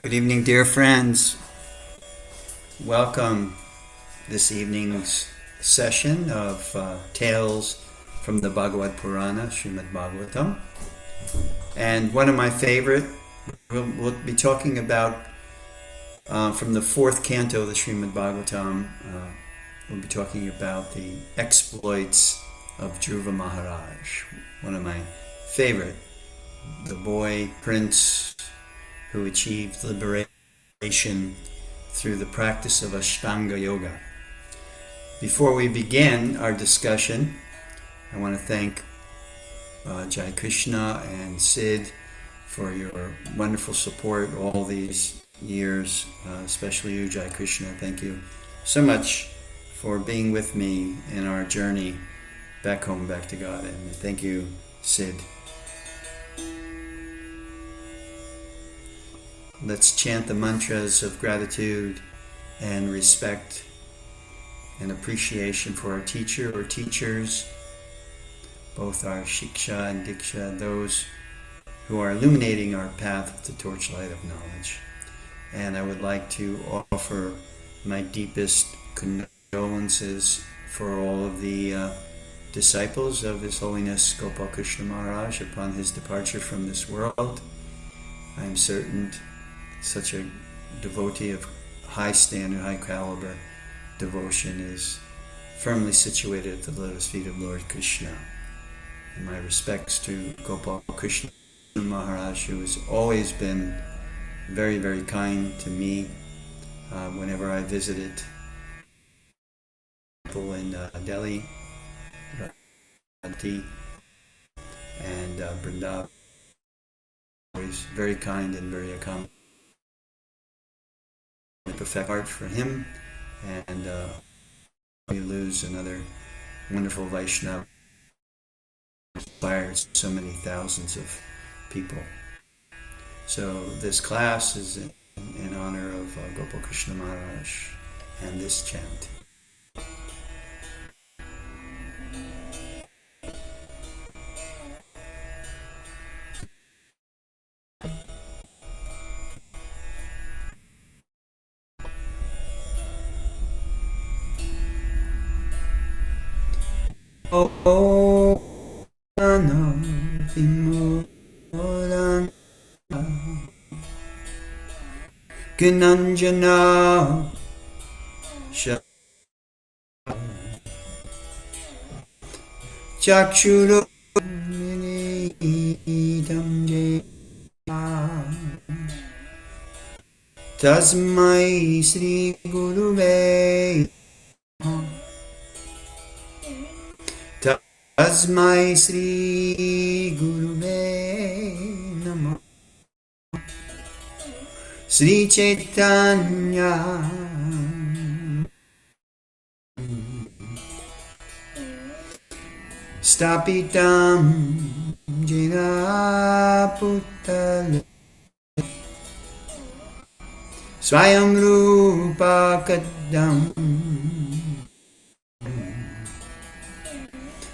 Good evening, dear friends. Welcome this evening's session of Tales from the Bhagavata Purana, Srimad Bhagavatam. And one of my favorite, we'll be talking about from the fourth canto of the Srimad Bhagavatam. We'll be talking about the exploits of Dhruva Maharaj, one of my favorite, the boy prince who achieved liberation through the practice of Ashtanga Yoga. Before we begin our discussion, I want to thank Jai Krishna and Sid for your wonderful support all these years, especially you, Jai Krishna. Thank you so much for being with me in our journey back home, back to God. And thank you, Sid. Let's chant the mantras of gratitude and respect and appreciation for our teacher or teachers, both our Shiksha and Diksha, those who are illuminating our path with the torchlight of knowledge. And I would like to offer my deepest condolences for all of the disciples of His Holiness Gopal Krishna Maharaj upon his departure from this world. I am certain such a devotee of high standard, high caliber devotion is firmly situated at the lotus feet of Lord Krishna. And my respects to Gopal Krishna Maharaj, who has always been very, very kind to me whenever I visited people in Delhi and Vrindavan. Always very kind and very accommodating. Perfect art for him, and we lose another wonderful Vaishnava who inspires so many thousands of people. So this class is in honor of Gopal Krishna Maharaj and this chant. Oh, Gunanjana Chakshuru Tasmai Sri Guruve Tasmai Sri Guruve Namah Sri Chaitanya Stapitam Jena Putale Swayam Rupa Kadam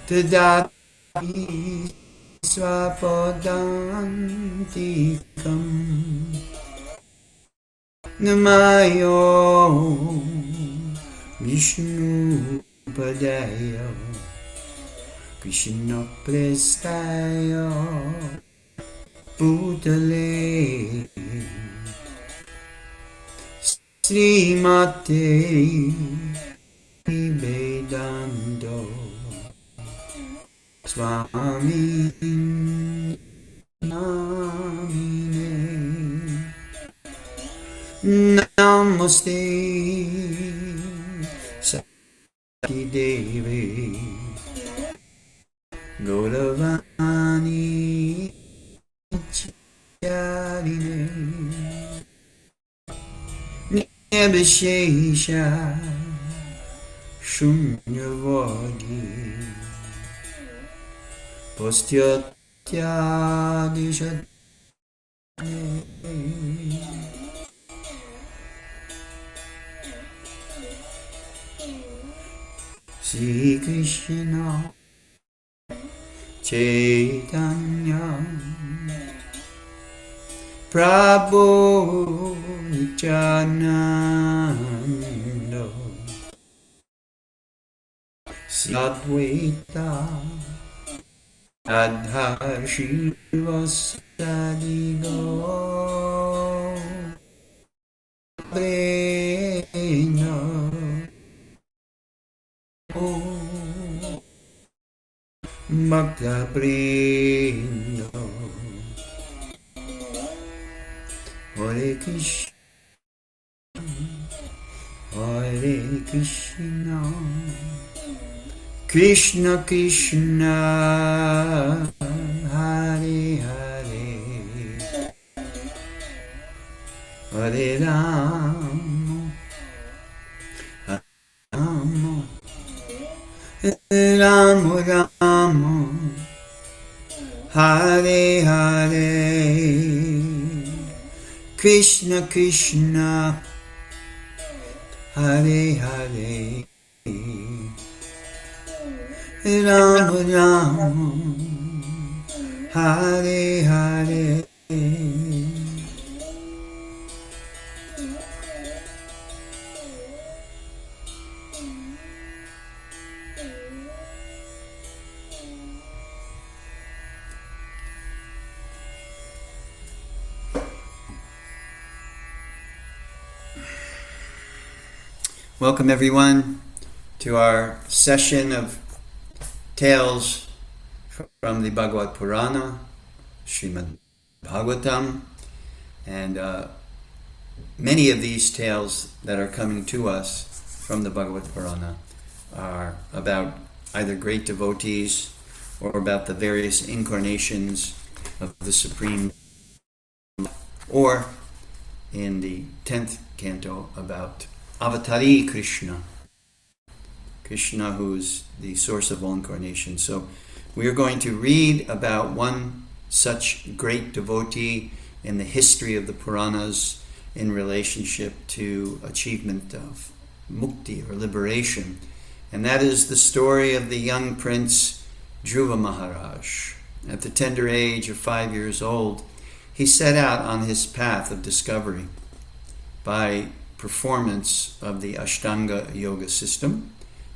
Tadati Swapadantikam Namayo Vishnu Padaya Krishna Prestaya Putale Srimate Vedando Swami Namine Namaste Sati Devi Gauravani Charine Nibhishesha Shunyavadi Postyatyadishat Sri Krishna Chaitanya Prabhu Nityanando Sadvaita Adha Shiva Sadigo Breno Bhakta Breno Hare Krishna Hare Krishna Krishna Krishna Hare Hare Hare Rama Rama Rama Rama Hare Hare Krishna Krishna Hare Hare Rama Rama Hare Hare. Welcome everyone to our session of tales from the Bhagavata Purana, Srimad Bhagavatam, and many of these tales that are coming to us from the Bhagavata Purana are about either great devotees or about the various incarnations of the Supreme, or in the 10th canto about Avatari Krishna, Krishna who's the source of all incarnation. So we are going to read about one such great devotee in the history of the Puranas in relationship to achievement of mukti or liberation. And that is the story of the young prince Dhruva Maharaj. At the tender age of 5 years old, he set out on his path of discovery by performance of the Ashtanga Yoga system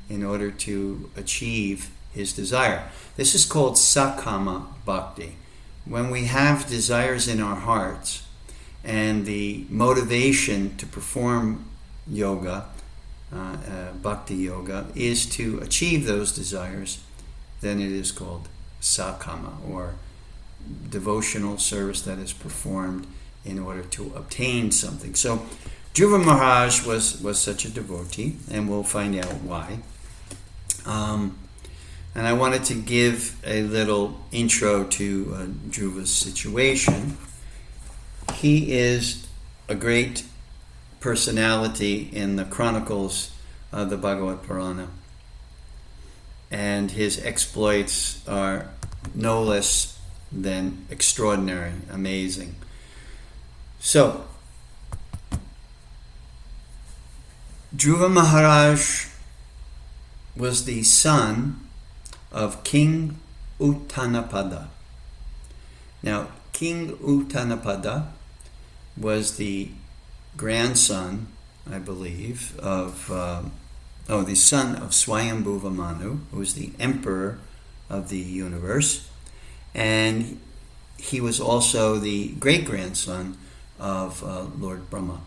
in order to achieve his desire. This is called Sakama Bhakti. When we have desires in our hearts and the motivation to perform yoga, Bhakti Yoga, is to achieve those desires, then it is called Sakama, or devotional service that is performed in order to obtain something. So Dhruva Maharaj was such a devotee, and we'll find out why. And I wanted to give a little intro to Dhruva's situation. He is a great personality in the chronicles of the Bhagavata Purana, and his exploits are no less than extraordinary, amazing. So, Dhruva Maharaj was the son of King Uttanapada. Now, King Uttanapada was the grandson, I believe, of the son of Swayambhuva Manu, who was the emperor of the universe, and he was also the great-grandson of Lord Brahma.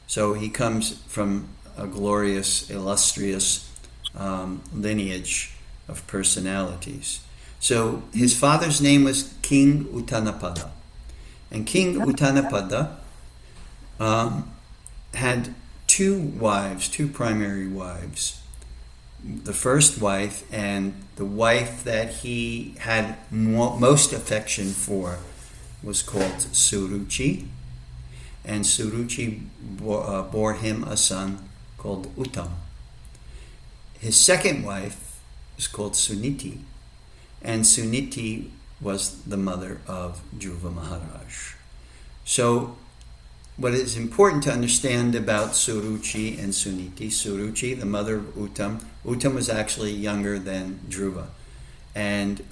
So he comes from a glorious, illustrious lineage of personalities. So his father's name was King Uttanapada. And King Uttanapada had two primary wives. The first wife, and the wife that he had most affection for, was called Suruchi. And Suruchi bore him a son called Uttam. His second wife was called Suniti, and Suniti was the mother of Dhruva Maharaj. So what is important to understand about Suruchi and Suniti: Suruchi, the mother of Uttam. Uttam was actually younger than Dhruva. And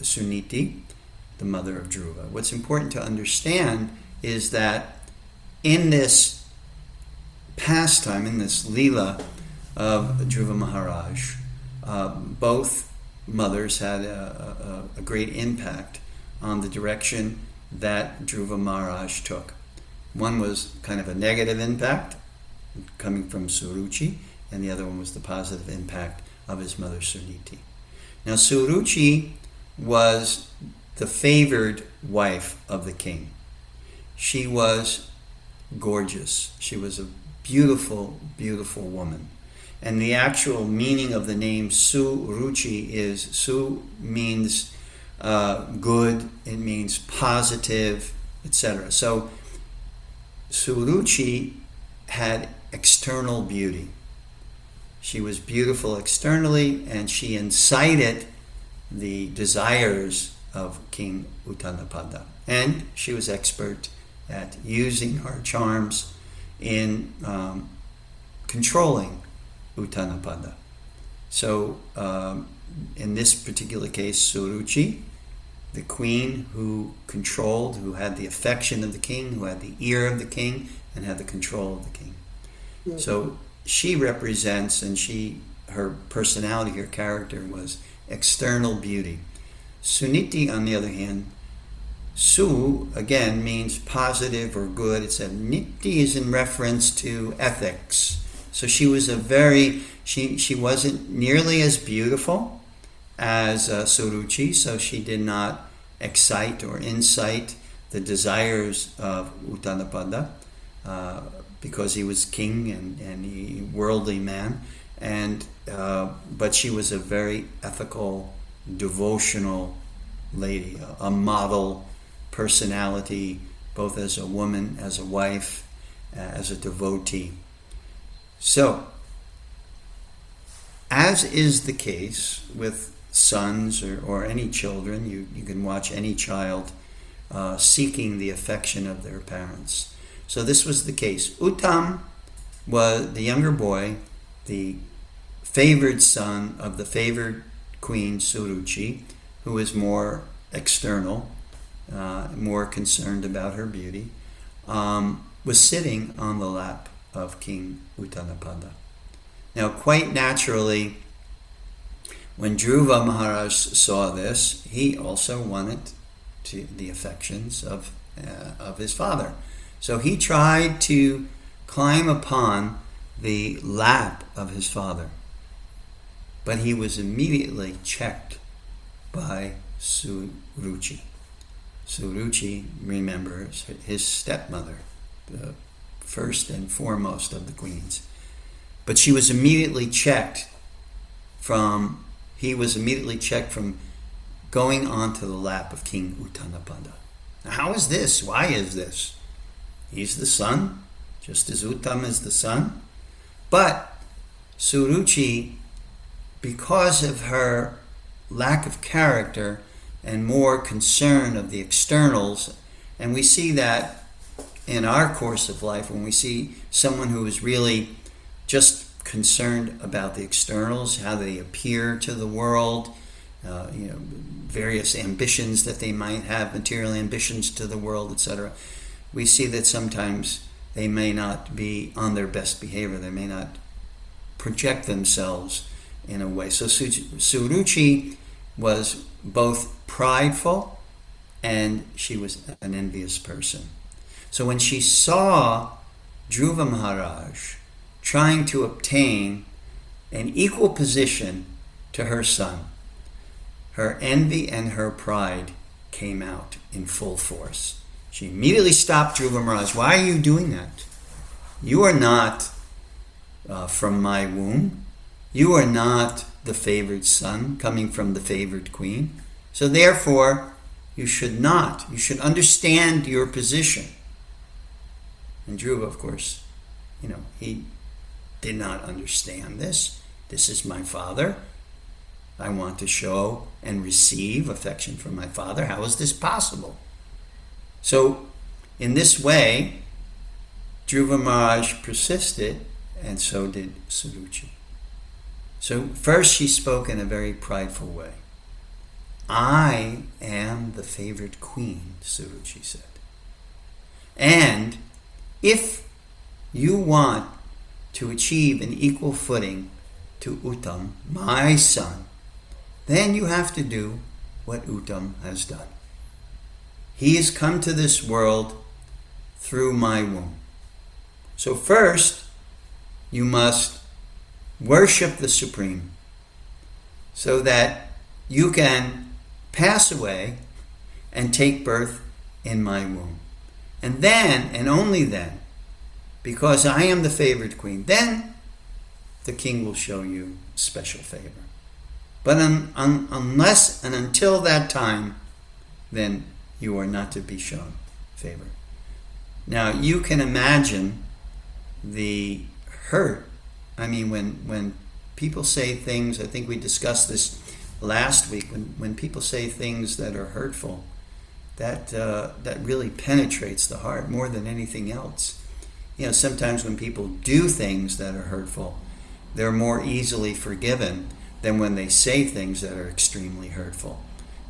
Suniti, the mother of Dhruva. What's important to understand is that in this pastime, in this Leela of Dhruva Maharaj, both mothers had a great impact on the direction that Dhruva Maharaj took. One was kind of a negative impact coming from Suruchi, and the other one was the positive impact of his mother Suniti. Now Suruchi was the favored wife of the king. She was gorgeous. She was a beautiful, beautiful woman. And the actual meaning of the name Suruchi is, Su means good, it means positive, etc. So Suruchi had external beauty. She was beautiful externally, and she incited the desires of King Uttanapada. And she was expert at using her charms in controlling Uttanapada. So in this particular case, Suruchi, the queen who controlled, who had the affection of the king, who had the ear of the king, and had the control of the king. Mm-hmm. So she represents, and her personality, her character was external beauty. Suniti, on the other hand, Su, again, means positive or good. It's a Niti is in reference to ethics. So she was she wasn't nearly as beautiful as Suruchi, so she did not excite or incite the desires of Uttanapada because he was king and a worldly man. But she was a very ethical, devotional lady, a model personality, both as a woman, as a wife, as a devotee. So, as is the case with sons or any children, you can watch any child seeking the affection of their parents. So this was the case. Uttam was the younger boy, the favored son of the favored queen Suruchi, who was more external, more concerned about her beauty, was sitting on the lap of King Uttanapada. Now, quite naturally, when Dhruva Maharaj saw this, he also wanted the affections of his father. So he tried to climb upon the lap of his father, but he was immediately checked by Suruchi. Suruchi, remember, his stepmother, the first and foremost of the queens. But he was immediately checked from going onto the lap of King Uttanapada. Now, how is this? Why is this? He's the son, just as Uttam is the son. But Suruchi, because of her lack of character and more concern of the externals, and we see that in our course of life when we see someone who is really just concerned about the externals, how they appear to the world, various ambitions that they might have, material ambitions to the world, etc. We see that sometimes they may not be on their best behavior. They may not project themselves in a way. So Suruchi was both prideful and she was an envious person. So when she saw Dhruva Maharaj trying to obtain an equal position to her son, her envy and her pride came out in full force. She immediately stopped Dhruva Maharaj. Why are you doing that? You are not from my womb. You are not the favored son coming from the favored queen. So therefore, you should not. You should understand your position. And Dhruva, of course, he did not understand this. This is my father. I want to show and receive affection from my father. How is this possible? So, in this way, Dhruva Maharaj persisted, and so did Suruchi. So, first she spoke in a very prideful way. I am the favored queen, Suruchi said. And if you want to achieve an equal footing to Uttam, my son, then you have to do what Uttam has done. He has come to this world through my womb. So first, you must worship the Supreme so that you can pass away and take birth in my womb. And then, and only then, because I am the favored queen, then the king will show you special favor. But unless and until that time, then you are not to be shown favor. Now, you can imagine the hurt. I mean, when people say things, I think we discussed this last week, when people say things that are hurtful, that really penetrates the heart more than anything else. You know, sometimes when people do things that are hurtful, they're more easily forgiven than when they say things that are extremely hurtful.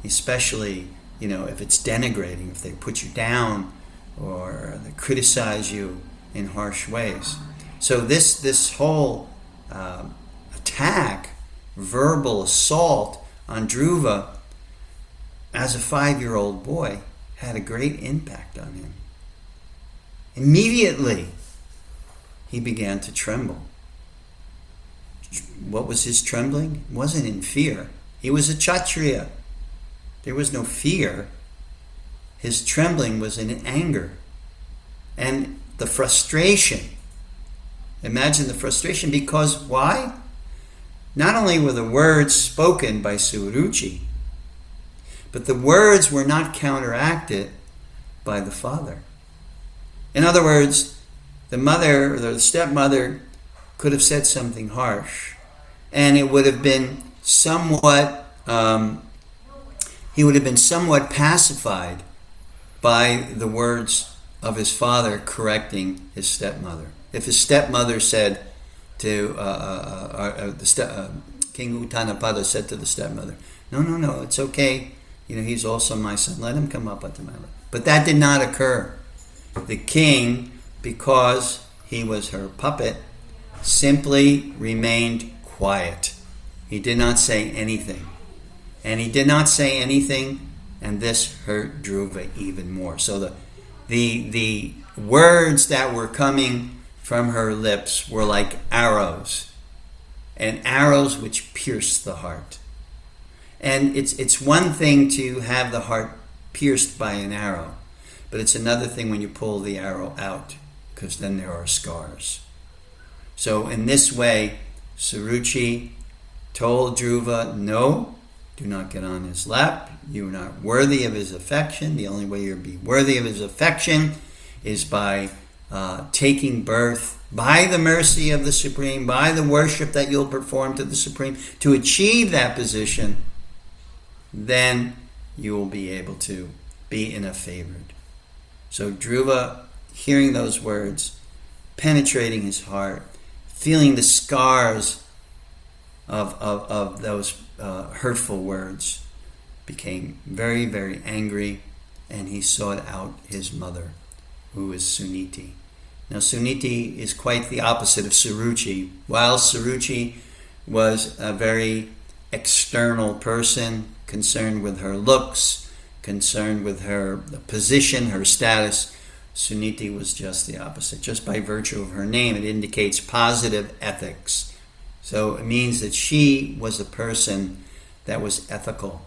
Especially, you know, if it's denigrating, if they put you down or they criticize you in harsh ways. So this whole attack, verbal assault on Dhruva as a 5-year-old boy had a great impact on him. Immediately, he began to tremble. What was his trembling? It wasn't in fear. He was a Kshatriya. There was no fear. His trembling was in anger. And the frustration. Imagine the frustration, because why? Not only were the words spoken by Suruchi, but the words were not counteracted by the father. In other words, the mother or the stepmother could have said something harsh, and it would have been somewhat, he would have been somewhat pacified by the words of his father correcting his stepmother. If his stepmother said to, King Uttanapada said to the stepmother, no, it's okay, you know, he's also my son, let him come up at the mountain. But that did not occur. The king, because he was her puppet, simply remained quiet. He did not say anything. And he did not say anything, and this hurt Dhruva even more. So the words that were coming from her lips were like arrows, and arrows which pierced the heart. And it's one thing to have the heart pierced by an arrow, but it's another thing when you pull the arrow out, because then there are scars. So in this way, Suruchi told Dhruva, no, do not get on his lap. You are not worthy of his affection. The only way you'll be worthy of his affection is by taking birth by the mercy of the Supreme, by the worship that you'll perform to the Supreme. To achieve that position, then you will be able to be in a favored. So Dhruva, hearing those words, penetrating his heart, feeling the scars of those hurtful words, became very, very angry, and he sought out his mother, who is Suniti. Now Suniti is quite the opposite of Suruchi. While Suruchi was a very external person, concerned with her looks, concerned with her position, her status, Suniti was just the opposite. Just by virtue of her name, it indicates positive ethics. So it means that she was a person that was ethical.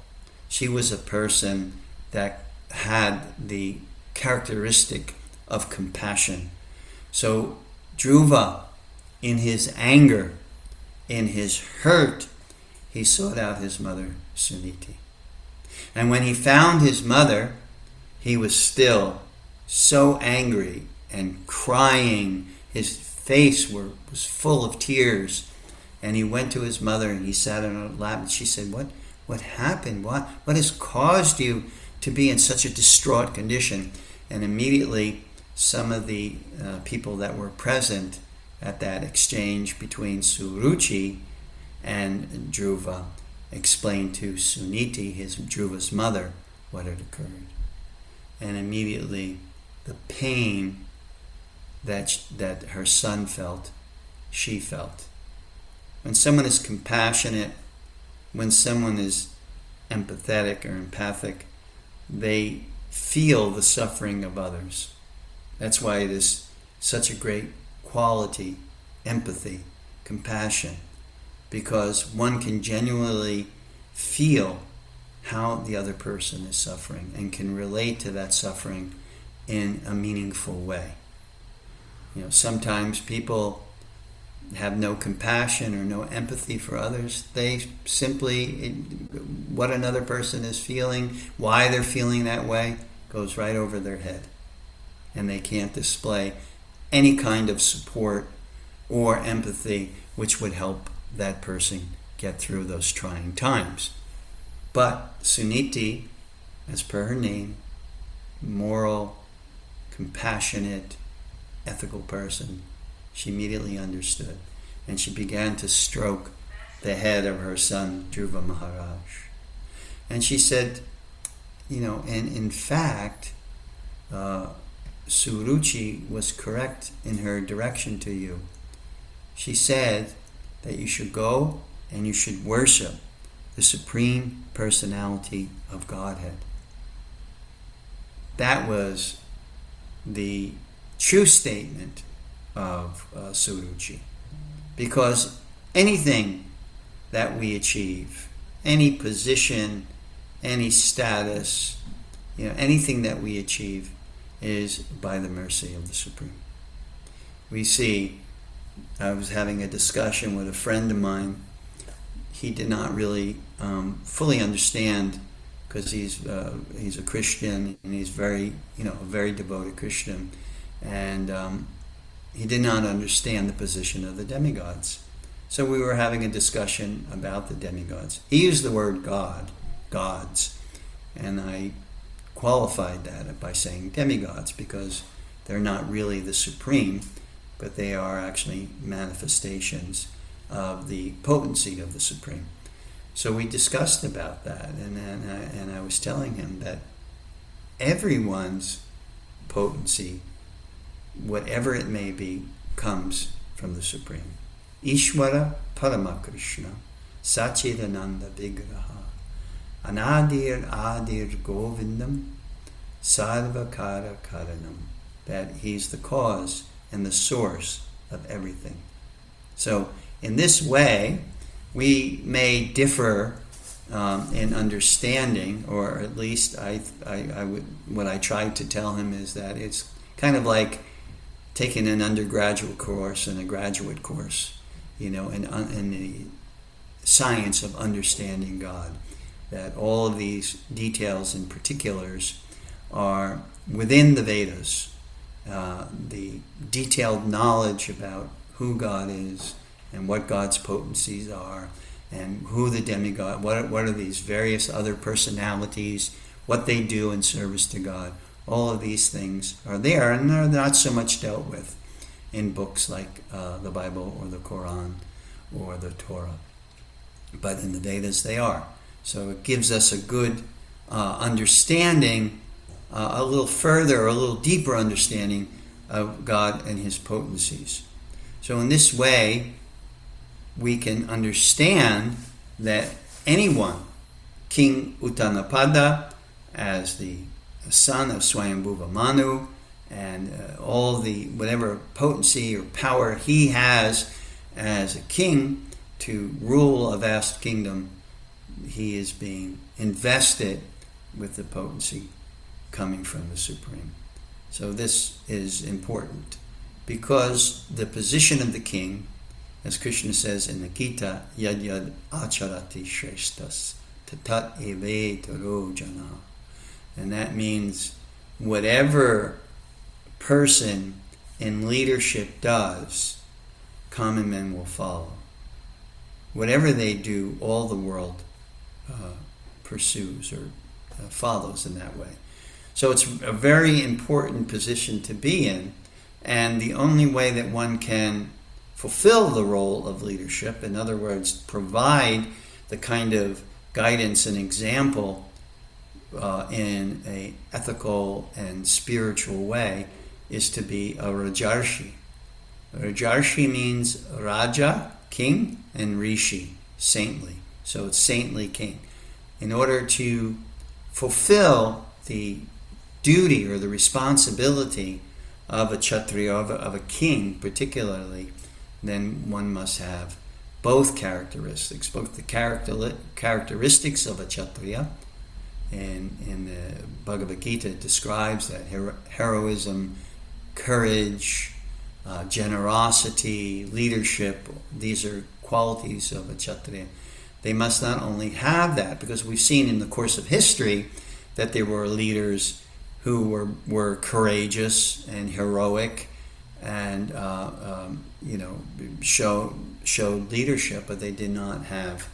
She was a person that had the characteristic of compassion. So Dhruva, in his anger, in his hurt, he sought out his mother, Suniti. And when he found his mother, he was still so angry and crying. His face was full of tears. And he went to his mother and he sat on her lap, and she said, What happened? What has caused you to be in such a distraught condition? And immediately some of the people that were present at that exchange between Suruchi and Dhruva explained to Suniti, Dhruva's mother, what had occurred. And immediately the pain that her son felt she felt. When someone is compassionate, when someone is empathetic or empathic, they feel the suffering of others. That's why it is such a great quality, empathy, compassion, because one can genuinely feel how the other person is suffering and can relate to that suffering in a meaningful way. Sometimes people have no compassion or no empathy for others. They simply, what another person is feeling, why they're feeling that way, goes right over their head. And they can't display any kind of support or empathy which would help that person get through those trying times. But Suniti, as per her name, moral, compassionate, ethical person, she immediately understood. And she began to stroke the head of her son, Dhruva Maharaj. And she said, and in fact, Suruchi was correct in her direction to you. She said that you should go and you should worship the Supreme Personality of Godhead. That was the true statement of Suruchi. Because anything that we achieve, any position, any status, anything that we achieve is by the mercy of the Supreme. We see, I was having a discussion with a friend of mine. He did not really fully understand, because he's a Christian and he's very, a very devoted Christian, and he did not understand the position of the demigods. So we were having a discussion about the demigods. He used the word God, gods, and I qualified that by saying demigods, because they're not really the supreme, but they are actually manifestations of the potency of the Supreme. So we discussed about that, and I was telling him that everyone's potency, whatever it may be, comes from the Supreme. Ishvara Paramakrishna Sachidananda Vigraha Anadir Adir Govindam Sarvakara Karanam. That he's the cause and the source of everything. So in this way, we may differ in understanding, or at least I would. What I tried to tell him is that it's kind of like taking an undergraduate course and a graduate course, in the science of understanding God. That all of these details and particulars are within the Vedas. The detailed knowledge about who God is and what God's potencies are, and who the demigod, what are these various other personalities, what they do in service to God. All of these things are there, and they're not so much dealt with in books like the Bible or the Quran or the Torah. But in the Vedas they are. So it gives us a good understanding, a little further, a little deeper understanding of God and his potencies. So in this way, we can understand that anyone, King Uttanapada, as the son of Swayambhuva Manu, and all the whatever potency or power he has as a king to rule a vast kingdom, he is being invested with the potency coming from the Supreme. So this is important, because the position of the king, as Krishna says in the Gita, yad yad acharati shreshtas tatat eve taro jana. And that means whatever person in leadership does, common men will follow. Whatever they do, all the world pursues or follows in that way. So it's a very important position to be in, and the only way that one can fulfill the role of leadership, in other words, provide the kind of guidance and example in an ethical and spiritual way, is to be a Rajarshi. Rajarshi means Raja, king, and Rishi, saintly. So it's saintly king. In order to fulfill the duty or the responsibility of a Kshatriya, of a king particularly, then one must have both characteristics, both the characteristics of a Kshatriya, and in the Bhagavad Gita it describes that heroism, courage, generosity, leadership, these are qualities of a Kshatriya. They must not only have that, because we've seen in the course of history that there were leaders who were courageous and heroic and showed leadership, but they did not have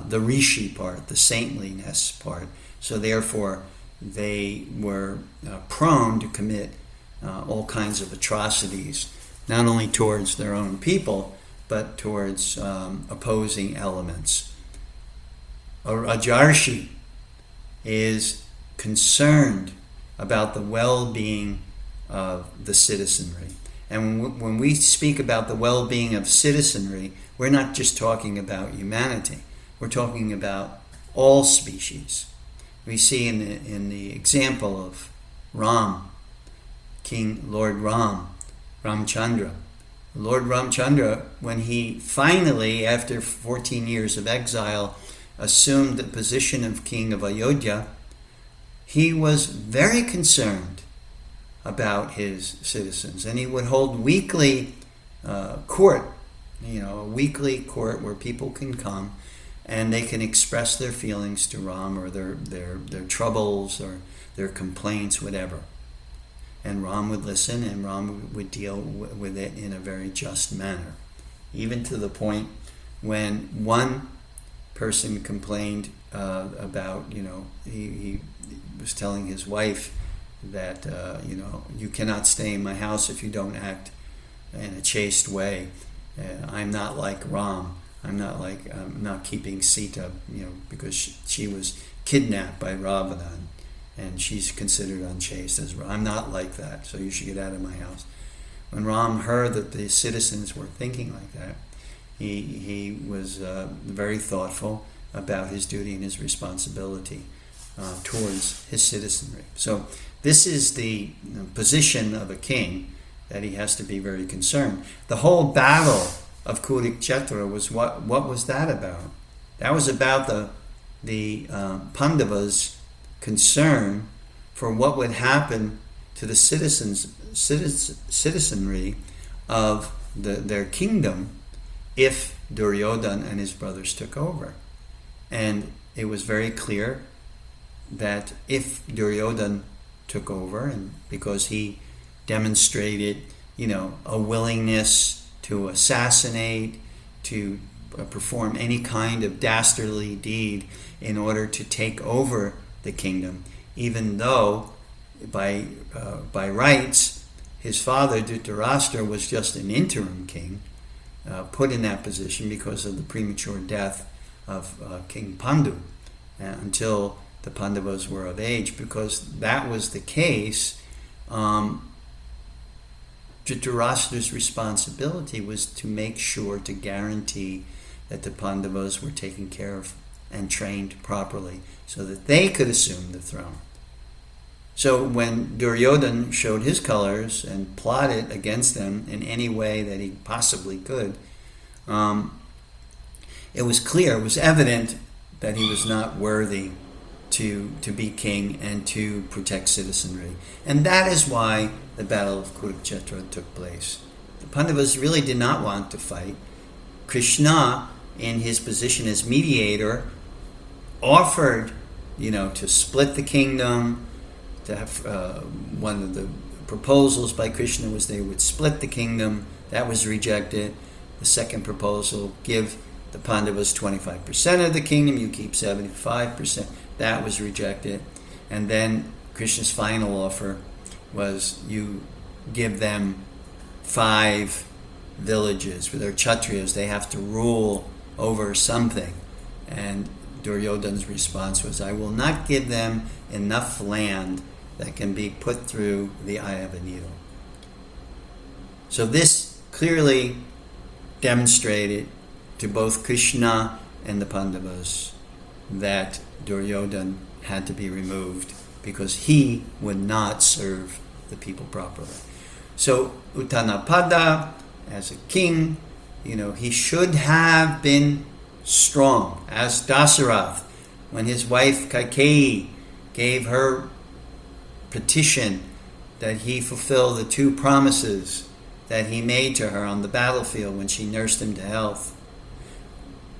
the rishi part, the saintliness part. So therefore, they were prone to commit all kinds of atrocities, not only towards their own people, but towards opposing elements. A Rajarshi is concerned about the well-being of the citizenry. And when we speak about the well-being of citizenry, we're not just talking about humanity. We're talking about all species. We see in the example of Ram, King Lord Ramchandra. Lord Ramchandra, when he finally, after 14 years of exile, assumed the position of king of Ayodhya, he was very concerned about his citizens, and he would hold weekly court, a weekly court where people can come and they can express their feelings to Ram, or their troubles or their complaints, whatever. And Ram would listen, and Ram would deal with it in a very just manner, even to the point when one person complained about, he was telling his wife that, you cannot stay in my house if you don't act in a chaste way. I'm not like Ram. I'm not keeping Sita, because she was kidnapped by Ravana, and she's considered unchaste. I'm not like that, so you should get out of my house. When Ram heard that the citizens were thinking like that, he was very thoughtful about his duty and his responsibility towards his citizenry. So this is the position of a king, that he has to be very concerned. The whole battle of Kurukshetra was what was that about? That was about the Pandavas' concern for what would happen to the citizenry of their kingdom if Duryodhana and his brothers took over. And it was very clear that if Duryodhana took over, and because he demonstrated, a willingness to assassinate, to perform any kind of dastardly deed in order to take over the kingdom, even though by rights his father Dhritarashtra was just an interim king, put in that position because of the premature death of King Pandu, until the Pandavas were of age. Because that was the case, Dhritarashtra's responsibility was to make sure, to guarantee that the Pandavas were taken care of and trained properly so that they could assume the throne. So when Duryodhana showed his colors and plotted against them in any way that he possibly could, it was clear, it was evident that he was not worthy to be king and to protect citizenry. And that is why the Battle of Kurukshetra took place. The Pandavas really did not want to fight. Krishna, in his position as mediator, offered, to split the kingdom. To have one of the proposals by Krishna was they would split the kingdom. That was rejected. The second proposal, give the Pandavas 25% of the kingdom, you keep 75%. That was rejected. And then Krishna's final offer was you give them 5 villages. For their Kshatriyas, they have to rule over something. And Duryodhana's response was, I will not give them enough land that can be put through the eye of a needle. So this clearly demonstrated to both Krishna and the Pandavas that Duryodhana had to be removed because he would not serve the people properly. So Uttanapada, as a king, he should have been strong. As Dasarath, when his wife Kaikeyi gave her petition that he fulfill the 2 promises that he made to her on the battlefield when she nursed him to health,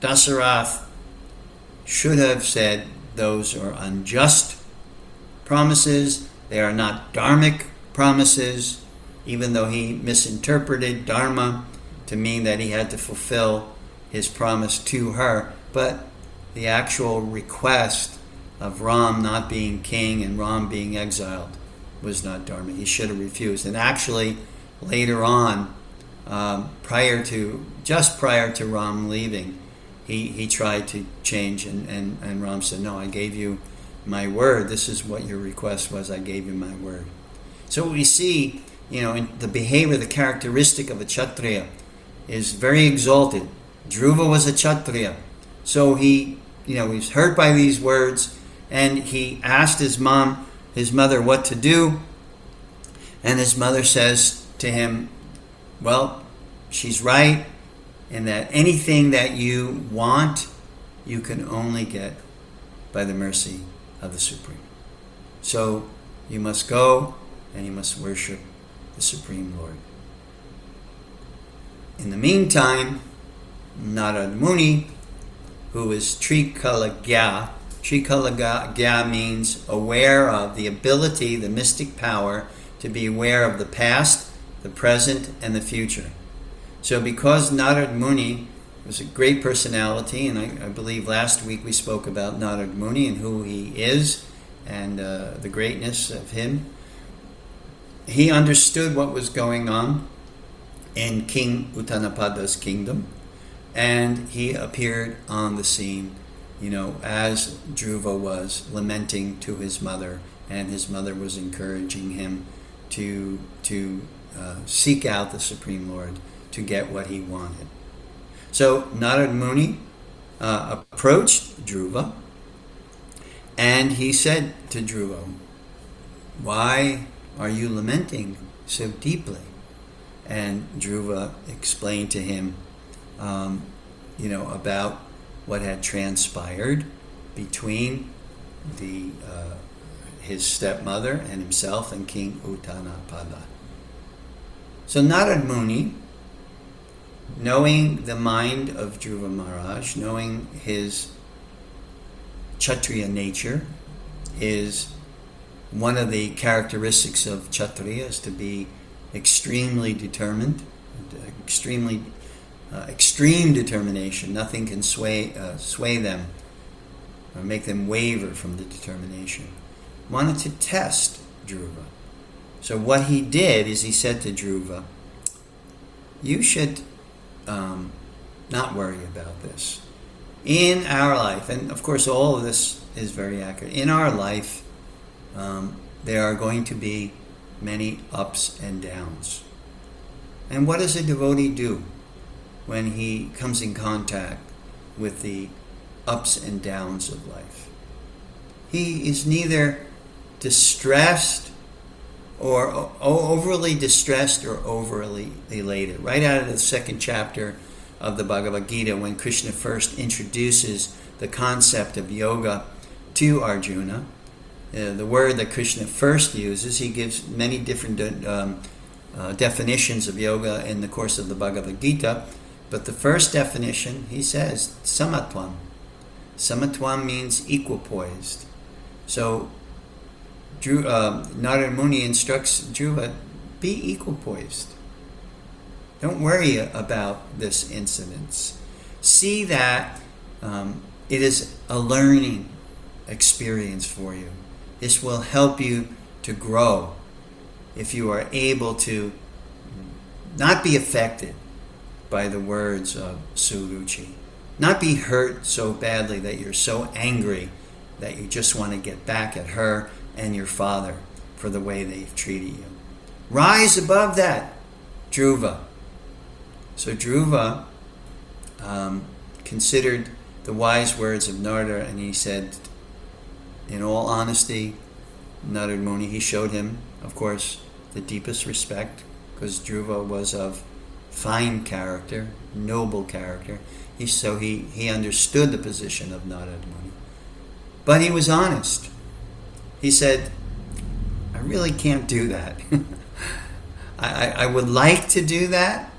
Dasarath should have said, those are unjust promises, they are not dharmic promises, even though he misinterpreted dharma to mean that he had to fulfill his promise to her. But the actual request of Ram not being king and Ram being exiled was not dharma. He should have refused. And actually, later on, prior to Ram leaving, he tried to change, and Ram said, no, I gave you my word. This is what your request was. I gave you my word. So what we see, in the behavior, the characteristic of a Kshatriya is very exalted. Dhruva was a Kshatriya. So he was hurt by these words, and he asked his mother what to do. And his mother says to him, well, she's right in that anything that you want, you can only get by the mercy of the Supreme. So you must go and you must worship the Supreme Lord. In the meantime, Narad Muni, who is Trikalagya means aware of, the ability, the mystic power to be aware of the past, the present, and the future. So because Narad Muni was a great personality, and I believe last week we spoke about Narad Muni and who he is and the greatness of him, he understood what was going on in King Uttanapada's kingdom, and he appeared on the scene, as Dhruva was lamenting to his mother, and his mother was encouraging him to seek out the Supreme Lord to get what he wanted. So Narad Muni approached Dhruva, and he said to Dhruva, why are you lamenting so deeply? And Dhruva explained to him, about what had transpired between his stepmother and himself and King Uttanapada. So Narad Muni, knowing the mind of Dhruva Maharaj, knowing his Kshatriya nature, is one of the characteristics of Kshatriya is to be extremely determined, extreme determination. Nothing can sway them or make them waver from the determination. Wanted to test Dhruva. So what he did is he said to Dhruva, you should not worry about this. In our life, and of course all of this is very accurate, in our life there are going to be many ups and downs. And what does a devotee do when he comes in contact with the ups and downs of life? He is neither distressed or overly distressed or overly elated. Right out of the 2nd chapter of the Bhagavad Gita, when Krishna first introduces the concept of yoga to Arjuna, the word that Krishna first uses, he gives many different definitions of yoga in the course of the Bhagavad Gita, but the first definition, he says, samatvam. Samatvam means equipoised. So Narad Muni instructs Dhruva, be equipoised. Don't worry about this incident. See that it is a learning experience for you. This will help you to grow if you are able to not be affected by the words of Suruchi. Not be hurt so badly that you're so angry that you just want to get back at her and your father for the way they've treated you. Rise above that, Dhruva. So Dhruva considered the wise words of Narada, and he said, in all honesty, Narada Muni, he showed him, of course, the deepest respect, because Dhruva was of fine character, noble character. He understood the position of Narada Muni. But he was honest. He said, I really can't do that. I would like to do that.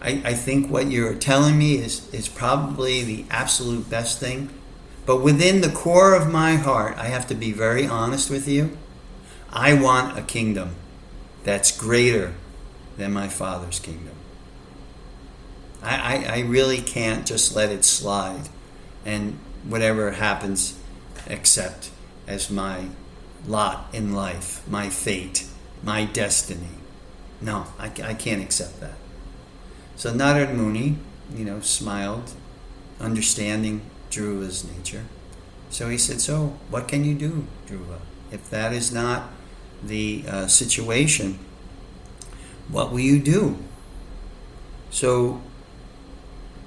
I think what you're telling me is probably the absolute best thing. But within the core of my heart, I have to be very honest with you. I want a kingdom that's greater than my father's kingdom. I really can't just let it slide and whatever happens accept as my lot in life, my fate, my destiny. No, I can't accept that. So Narada Muni, smiled, understanding Dhruva's nature. So he said, so what can you do, Dhruva? If that is not the situation, what will you do? So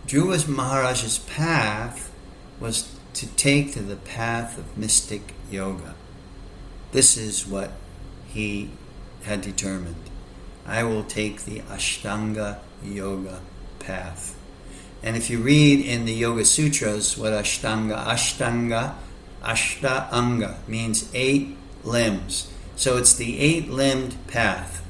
Dhruva Maharaj's path was to take to the path of mystic yoga. This is what he had determined. I will take the Ashtanga yoga path. And if you read in the Yoga Sutras what Ashtanga means 8 limbs. So it's the 8-limbed path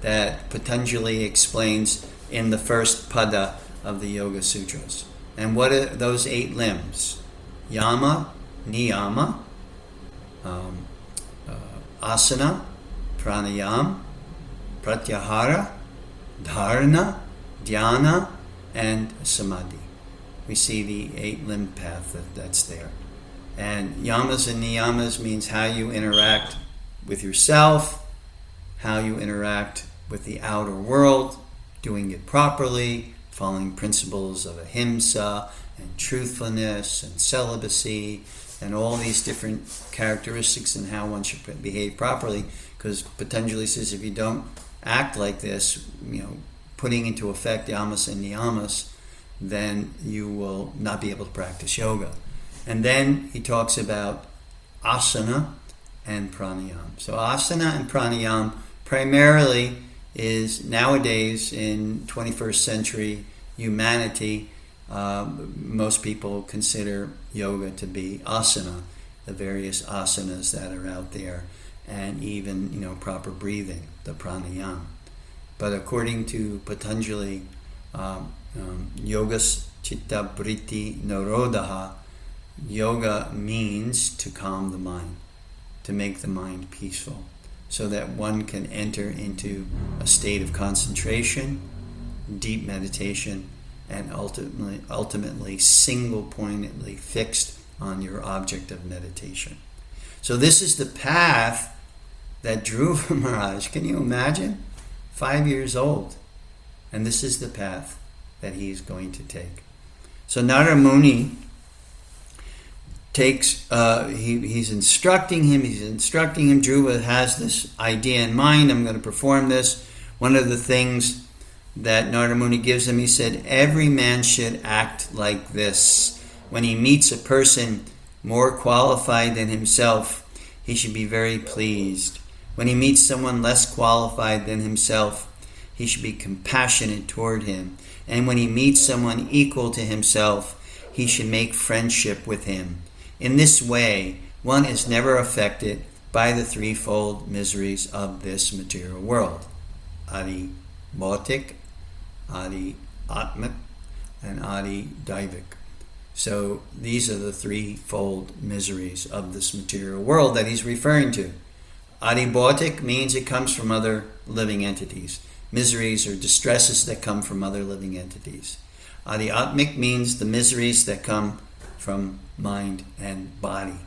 that Patanjali explains in the first pada of the Yoga Sutras. And what are those 8 limbs? Yama, Niyama, Asana, Pranayam, Pratyahara, Dharana, Dhyana, and Samadhi. We see the 8-limb path that's there. And yamas and niyamas means how you interact with yourself, how you interact with the outer world, doing it properly, following principles of ahimsa and truthfulness and celibacy and all these different characteristics and how one should behave properly. Because Patanjali says if you don't act like this, putting into effect yamas and niyamas, then you will not be able to practice yoga. And then he talks about asana and pranayam. So asana and pranayam primarily is nowadays in 21st century humanity, most people consider yoga to be asana, the various asanas that are out there, and even proper breathing, the pranayam. But according to Patanjali, yogas chitta vritti narodaha, yoga means to calm the mind, to make the mind peaceful, so that one can enter into a state of concentration, deep meditation, and ultimately single-pointedly fixed on your object of meditation. So this is the path that Dhruva Maharaj, can you imagine? 5 years old. And this is the path that he's going to take. So Narada Muni takes, he's instructing him, Dhruva has this idea in mind, I'm going to perform this. One of the things that Narada Muni gives him, he said, every man should act like this. When he meets a person more qualified than himself, he should be very pleased. When he meets someone less qualified than himself, he should be compassionate toward him. And when he meets someone equal to himself, he should make friendship with him. In this way, one is never affected by the threefold miseries of this material world. Adi Bhautik, Adi Atmik, and Adi Daivik. So these are the threefold miseries of this material world that he's referring to. Adi Bhautik means it comes from other living entities. Miseries or distresses that come from other living entities. Adi Atmik means the miseries that come from mind and body.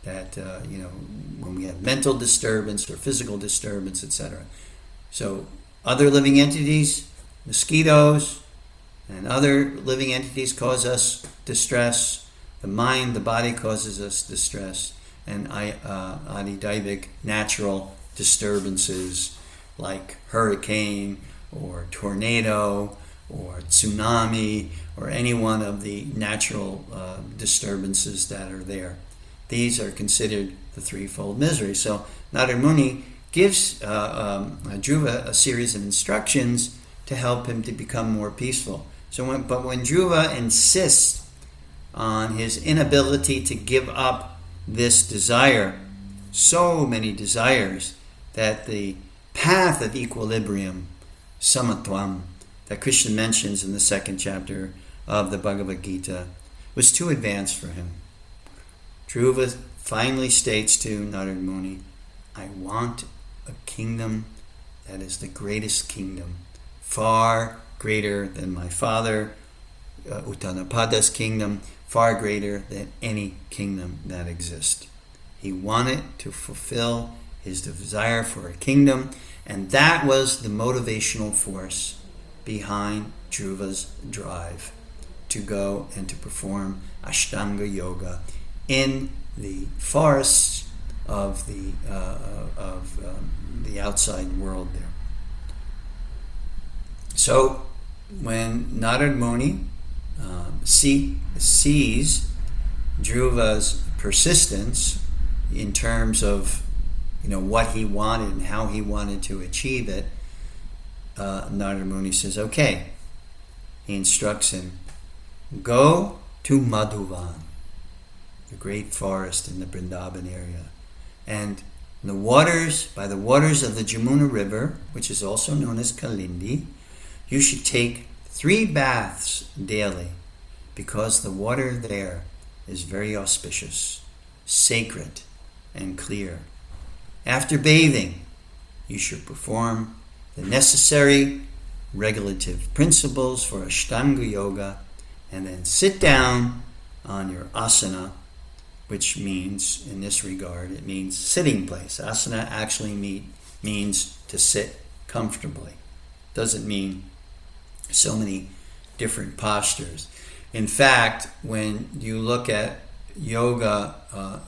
That, when we have mental disturbance or physical disturbance, etc. So other living entities, mosquitoes, and other living entities cause us distress. The mind, the body causes us distress. And Adidaivik, natural disturbances like hurricane or tornado or tsunami or any one of the natural disturbances that are there. These are considered the threefold misery. So Narada Muni gives Dhruva a series of instructions to help him to become more peaceful. But when Dhruva insists on his inability to give up this desire, so many desires, that the path of equilibrium, samatvam, that Krishna mentions in the second chapter of the Bhagavad Gita, was too advanced for him. Dhruva finally states to Narada Muni, I want a kingdom that is the greatest kingdom, far greater than my father Uttanapada's kingdom, far greater than any kingdom that exists. He wanted to fulfill his desire for a kingdom, and that was the motivational force behind Dhruva's drive to go and to perform Ashtanga Yoga in the forests of the outside world there. So when Narada Muni sees Dhruva's persistence in terms of what he wanted and how he wanted to achieve it, Narada Muni says, okay. He instructs him, go to Madhuvan, the great forest in the Vrindavan area, and by the waters of the Jamuna River, which is also known as Kalindi, you should take 3 baths daily, because the water there is very auspicious, sacred, and clear. After bathing, you should perform the necessary regulative principles for Ashtanga Yoga, and then sit down on your asana, which means, in this regard, it means sitting place. Asana actually means to sit comfortably. Doesn't mean so many different postures. In fact, when you look at yoga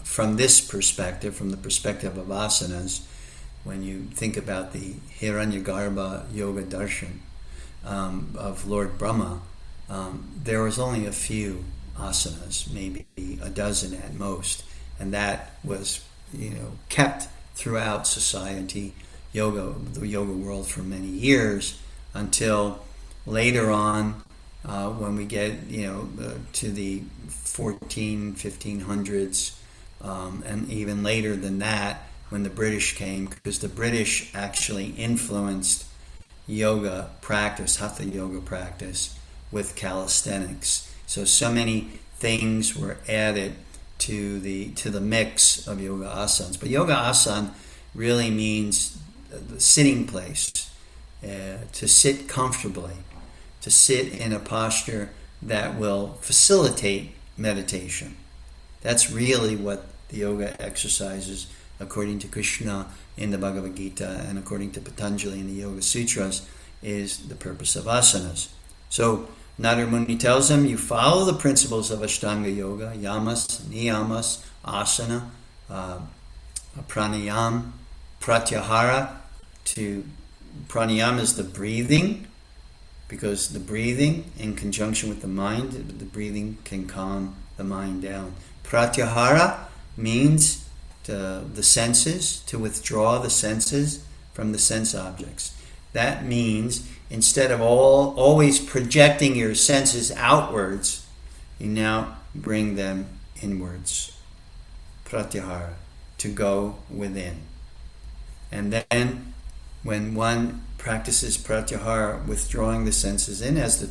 from this perspective, from the perspective of asanas, when you think about the Hiranyagarbha Yoga Darshan of Lord Brahma, there was only a few asanas, maybe a dozen at most, and that was kept throughout society, the yoga world, for many years, until later on, when we get to the 1500s, and even later than that, when the British came, because the British actually influenced yoga practice, hatha yoga practice, with calisthenics. So many things were added to the mix of yoga asanas. But yoga asana really means the sitting place, to sit comfortably, to sit in a posture that will facilitate meditation. That's really what the yoga exercises, according to Krishna in the Bhagavad Gita and according to Patanjali in the Yoga Sutras, is the purpose of asanas. So Narada Muni tells him, you follow the principles of Ashtanga Yoga, yamas, niyamas, asana, pranayam, pratyahara. Pranayam is the breathing, because the breathing in conjunction with the mind, the breathing can calm the mind down. Pratyahara means the senses, to withdraw the senses from the sense objects. That means instead of always projecting your senses outwards, you now bring them inwards. Pratyahara, to go within. And then when one practices pratyahara, withdrawing the senses in, as the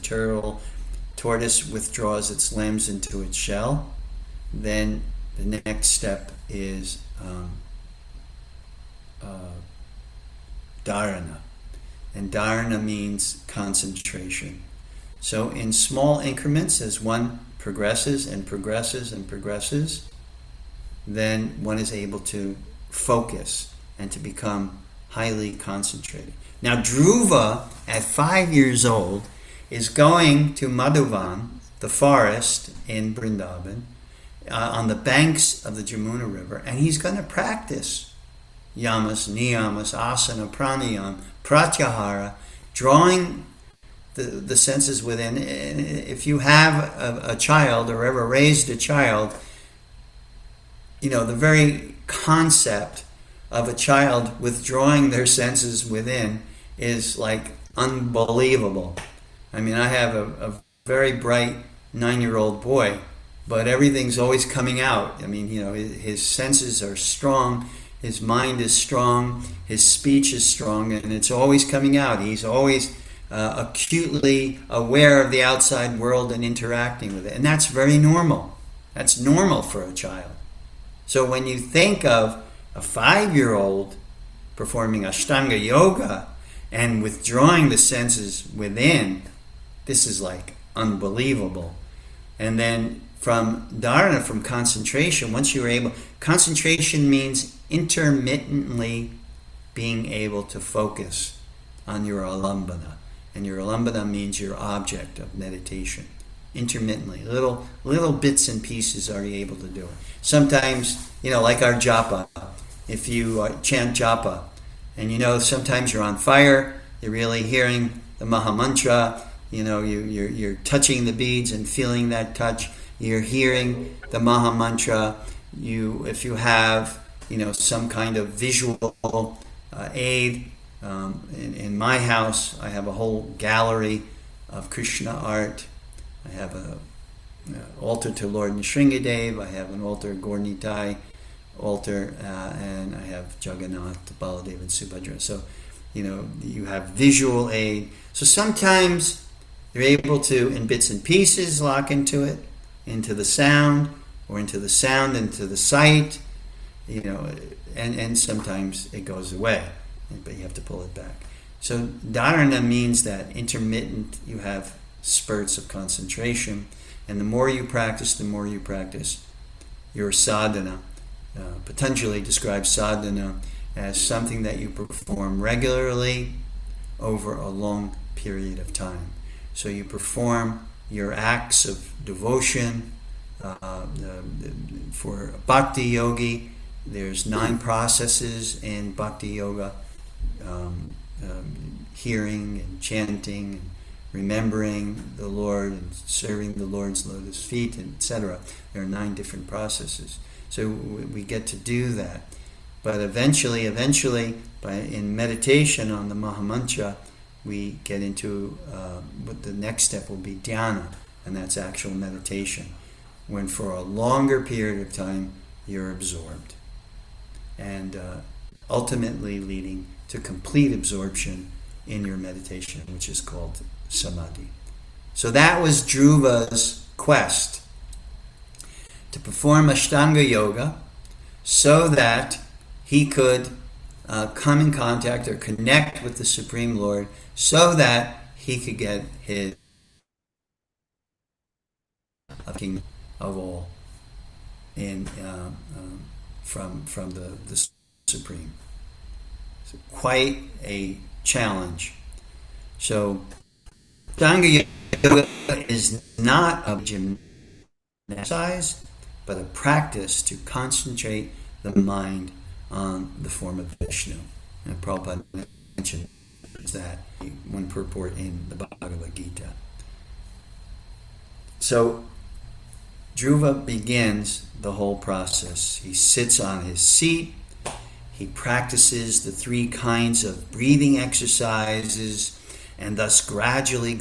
tortoise withdraws its limbs into its shell, then the next step is dharana. And dharana means concentration. So in small increments, as one progresses and progresses and progresses, then one is able to focus and to become highly concentrated. Now Dhruva, at 5 years old, is going to Madhuvan, the forest in Vrindavan, on the banks of the Jamuna River, and he's going to practice yamas, niyamas, asana, pranayam, pratyahara, drawing the senses within. And if you have a child or ever raised a child, the very concept of a child withdrawing their senses within is like unbelievable. I mean, I have a very bright 9-year-old boy, but everything's always coming out. I mean, his senses are strong, his mind is strong, his speech is strong, and it's always coming out. He's always acutely aware of the outside world and interacting with it. And that's very normal. That's normal for a child. So when you think of a 5-year-old performing Ashtanga yoga and withdrawing the senses within, this is like unbelievable. And then from dharana, from concentration, once you're able, concentration means intermittently being able to focus on your alambana. And your alambana means your object of meditation. Intermittently, little bits and pieces are you able to do it. Sometimes, like our japa, if you chant japa, and sometimes you're on fire, you're really hearing the Maha Mantra, you're touching the beads and feeling that touch, you're hearing the Maha Mantra, if you have, some kind of visual aid, in my house, I have a whole gallery of Krishna art. I have an altar to Lord Nrsimhadev. I have an altar, Gaur-Nitai altar, and I have Jagannath, Baladev, and Subhadra. So, you have visual aid. So sometimes you're able to, in bits and pieces, lock into it, into the sound, or into the sound, into the sight, and sometimes it goes away, but you have to pull it back. So dharana means that intermittent, you have spurts of concentration, and the more you practice, your sadhana. Patanjali describes sadhana as something that you perform regularly over a long period of time. So you perform your acts of devotion. For bhakti yogi, there's 9 processes in bhakti yoga: hearing and chanting and remembering the Lord and serving the Lord's lotus feet, and etc. There are 9 different processes. So we get to do that. But eventually, in meditation on the Maha Mantra, we get into what the next step will be dhyana, and that's actual meditation, when for a longer period of time you're absorbed, and ultimately leading to complete absorption in your meditation, which is called samadhi. So that was Dhruva's quest, to perform Ashtanga yoga so that he could come in contact or connect with the Supreme Lord, so that he could get his king of all from the Supreme. So quite a challenge. So Ashtanga yoga is not a gym exercise, but a practice to concentrate the mind on the form of Vishnu. And Prabhupada mentioned that one purport in the Bhagavad Gita. So Dhruva begins the whole process. He sits on his seat. He practices the 3 kinds of breathing exercises, and thus gradually,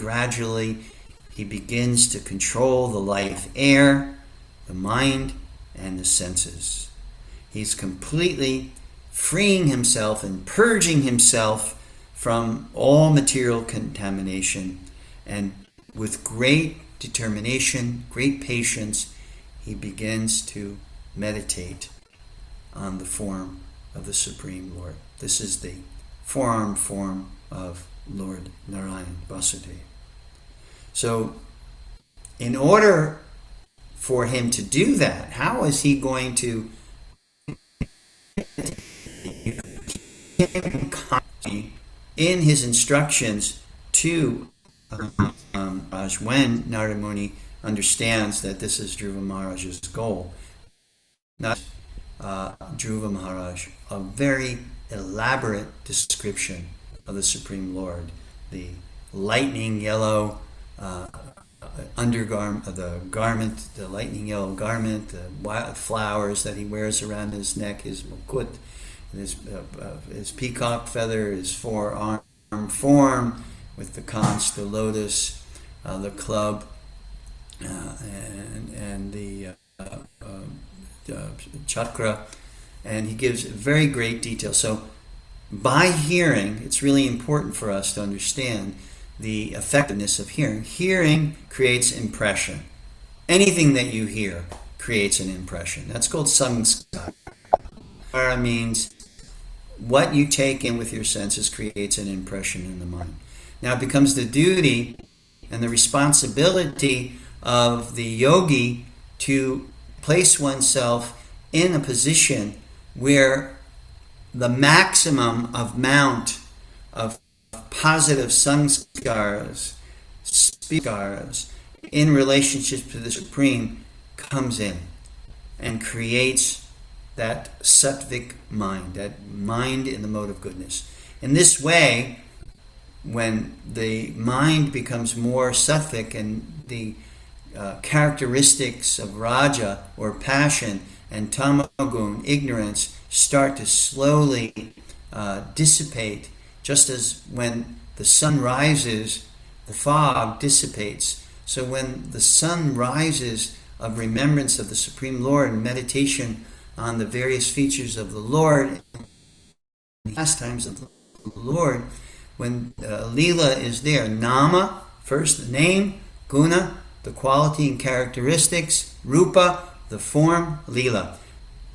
he begins to control the life air, the mind, and the senses. He's completely freeing himself and purging himself from all material contamination, and with great determination, great patience, he begins to meditate on the form of the Supreme Lord. This is the four-armed form of Lord Narayan Vasudeva. So, in order for him to do that, how is he going to in his instructions to Maharaj, when Narada Muni understands that this is Dhruva Maharaj's goal, not Dhruva Maharaj a very elaborate description of the Supreme Lord, the lightning yellow undergarment, the garment, the lightning yellow garment, the wild flowers that he wears around his neck, his mukut, his peacock feather, his four-arm form with the conch, the lotus, the club, and the chakra, and he gives very great detail. So by hearing, it's really important for us to understand the effectiveness of hearing. Hearing creates impression. Anything that you hear creates an impression. That's called samskara. Samskara means what you take in with your senses creates an impression in the mind. Now it becomes the duty and the responsibility of the yogi to place oneself in a position where the maximum amount of positive samskaras, in relationship to the Supreme comes in and creates that sattvic mind, that mind in the mode of goodness. In this way, when the mind becomes more sattvic and the characteristics of raja or passion and tamagun, ignorance, start to slowly dissipate, just as when the sun rises, the fog dissipates. So when the sun rises of remembrance of the Supreme Lord and meditation on the various features of the Lord, the pastimes of the Lord, when Leela is there, Nama, first the name, Guna, the quality and characteristics, Rupa, the form, Leela,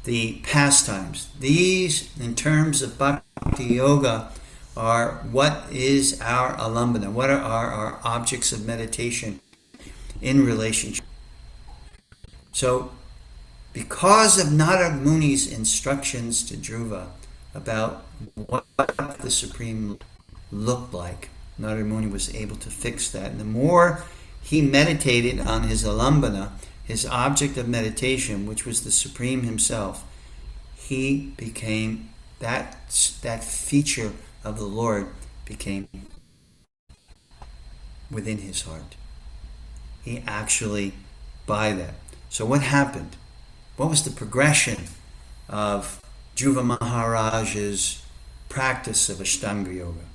the pastimes. These, in terms of Bhakti Yoga, are what is our alambana, what are our objects of meditation in relationship. So, because of Narad Muni's instructions to Dhruva about what the Supreme looked like, Narad Muni was able to fix that. And the more he meditated on his alambana, his object of meditation, which was the Supreme himself, he became that feature of the Lord became within his heart. He actually, by that. So what happened? What was the progression of Dhruva Maharaj's practice of Ashtanga Yoga?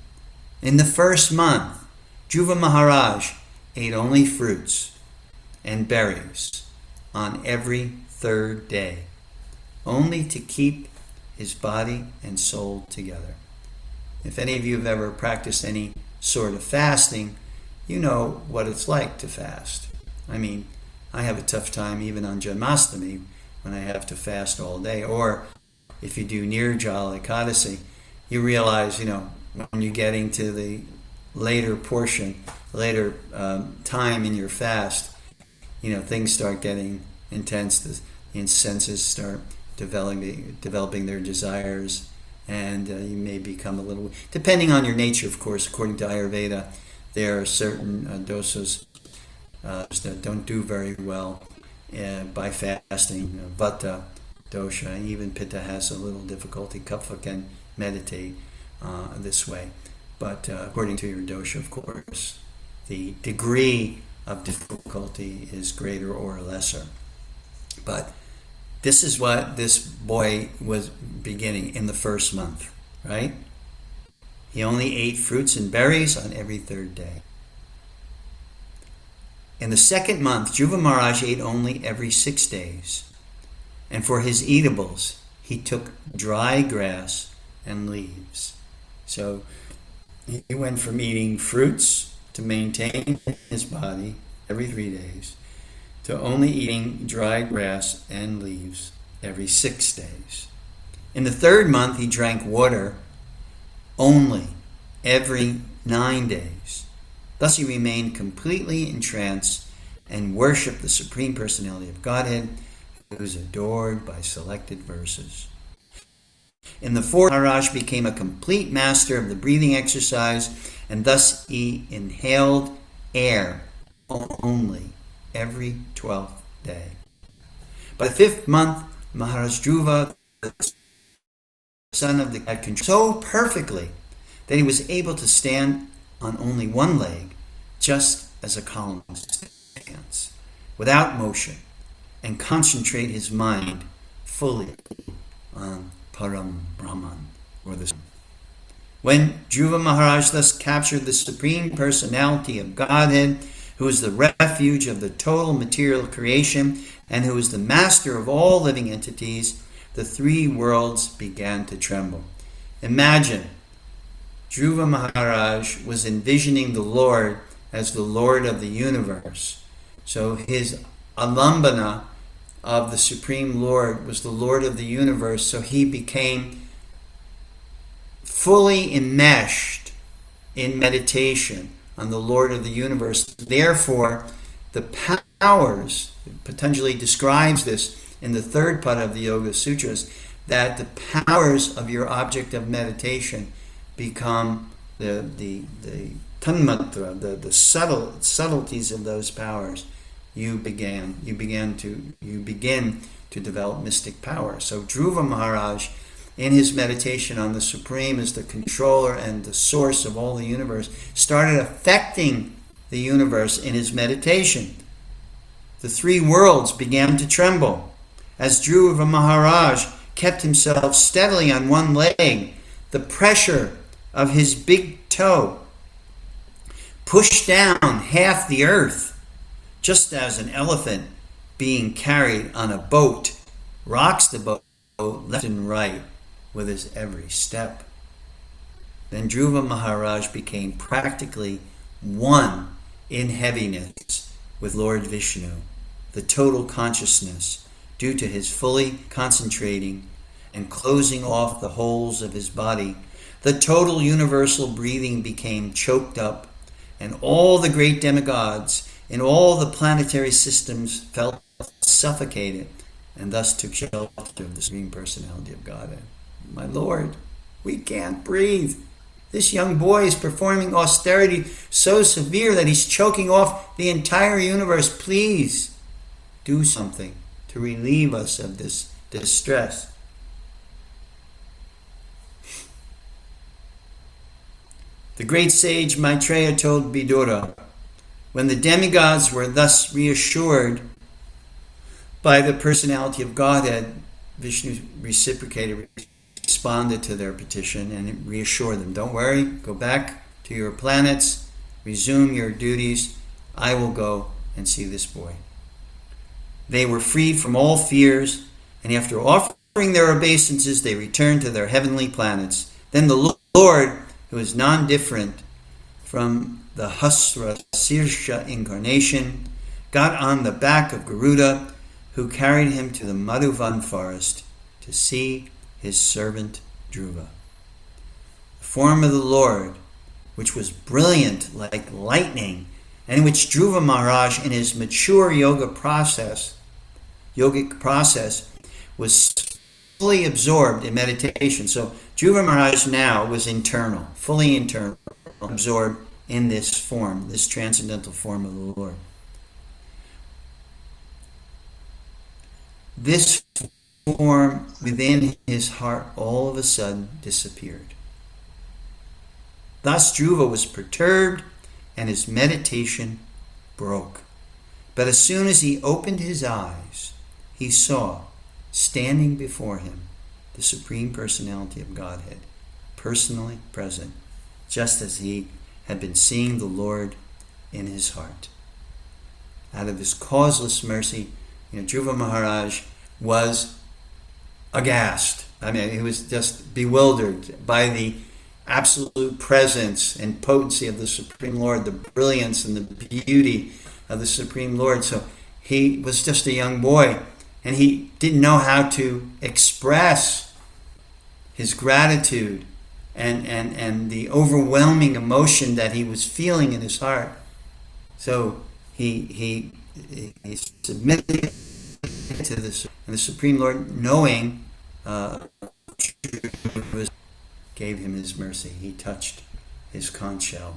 In the first month, Dhruva Maharaj ate only fruits and berries on every third day, only to keep his body and soul together. If any of you have ever practiced any sort of fasting, you know what it's like to fast. I mean, I have a tough time even on Janmashtami when I have to fast all day. Or if you do Nirjala Ekadasi, you realize, when you're getting to the later portion, later time in your fast, things start getting intense. The senses start developing their desires, and you may become a little, depending on your nature, of course. According to Ayurveda, there are certain dosas that don't do very well by fasting. Vata dosha, and even Pitta has a little difficulty. Kapha can meditate this way, but according to your dosha, of course, the degree of difficulty is greater or lesser. But this is what this boy was beginning in the first month, right? He only ate fruits and berries on every third day. In the second month, Dhruva Maharaj ate only every 6 days. And for his eatables, he took dry grass and leaves. So he went from eating fruits to maintain his body every 3 days to only eating dry grass and leaves every 6 days. In the third month, he drank water only every 9 days. Thus he remained completely entranced and worshipped the Supreme Personality of Godhead, who is adored by selected verses. In the fourth, Maharaj became a complete master of the breathing exercise, and thus he inhaled air only every 12th day. By the fifth month, Maharaj Dhruva, the son of the god, controlled so perfectly that he was able to stand on only one leg, just as a column stands, without motion, and concentrate his mind fully on Param Brahman, or the Sun. When Dhruva Maharaj thus captured the Supreme Personality of Godhead, who is the refuge of the total material creation and who is the master of all living entities, the three worlds began to tremble. Imagine, Dhruva Maharaj was envisioning the Lord as the Lord of the universe. So his alambana of the Supreme Lord was the Lord of the universe, so he became fully enmeshed in meditation on the Lord of the universe. Therefore, the powers, Patanjali describes this in the third part of the Yoga Sutras, that the powers of your object of meditation become the tanmatra, the subtleties of those powers. You begin to develop mystic power. So Dhruva Maharaj, in his meditation on the Supreme as the controller and the source of all the universe, started affecting the universe in his meditation. The three worlds began to tremble. As Dhruva Maharaj kept himself steadily on one leg, the pressure of his big toe pushed down half the earth, just as an elephant being carried on a boat rocks the boat left and right with his every step. Then Dhruva Maharaj became practically one in heaviness with Lord Vishnu, the total consciousness, due to his fully concentrating and closing off the holes of his body. The total universal breathing became choked up, and all the great demigods in all the planetary systems felt suffocated, and thus took shelter of the Supreme Personality of Godhead. My Lord, we can't breathe. This young boy is performing austerity so severe that he's choking off the entire universe. Please do something to relieve us of this distress. The great sage Maitreya told Vidura, when the demigods were thus reassured by the personality of Godhead, Vishnu reciprocated, responded to their petition and reassured them. Don't worry, go back to your planets, resume your duties. I will go and see this boy. They were freed from all fears, and after offering their obeisances, they returned to their heavenly planets. Then the Lord, who is non-different from the Hasra Sirsha incarnation, got on the back of Garuda, who carried him to the Madhuvan forest to see his servant Dhruva. The form of the Lord, which was brilliant like lightning, and in which Dhruva Maharaj in his mature yogic process was fully absorbed in meditation. So Dhruva Maharaj now was internal, fully internal, absorbed in this form, this transcendental form of the Lord. This form within his heart all of a sudden disappeared. Thus Dhruva was perturbed and his meditation broke. But as soon as he opened his eyes, he saw, standing before him, the Supreme Personality of Godhead, personally present, just as he had been seeing the Lord in his heart. Out of his causeless mercy, Dhruva Maharaj was aghast. I mean, he was just bewildered by the absolute presence and potency of the Supreme Lord, the brilliance and the beauty of the Supreme Lord. So he was just a young boy, and he didn't know how to express his gratitude and the overwhelming emotion that he was feeling in his heart. So he submitted to this, and the Supreme Lord, knowing, gave him his mercy. He touched his conch shell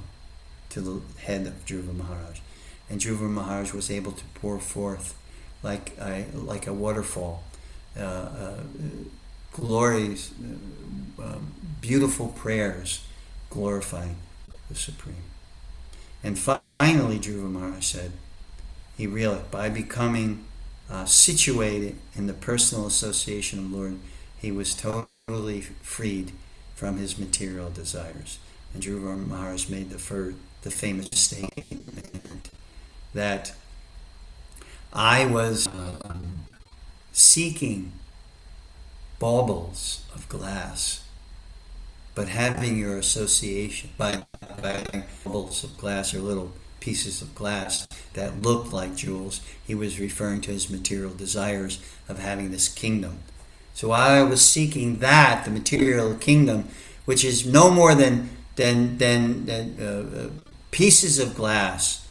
to the head of Dhruva Maharaj, and Dhruva Maharaj was able to pour forth like a waterfall, glories, beautiful prayers glorifying the Supreme. And finally, Dhruva Maharaj said, he realized by becoming situated in the personal association of Lord, he was totally freed from his material desires. And Dhruva Maharaj made the famous statement that I was seeking baubles of glass, but having your association by baubles of glass or little pieces of glass that looked like jewels, he was referring to his material desires of having this kingdom. So I was seeking that, the material kingdom, which is no more than pieces of glass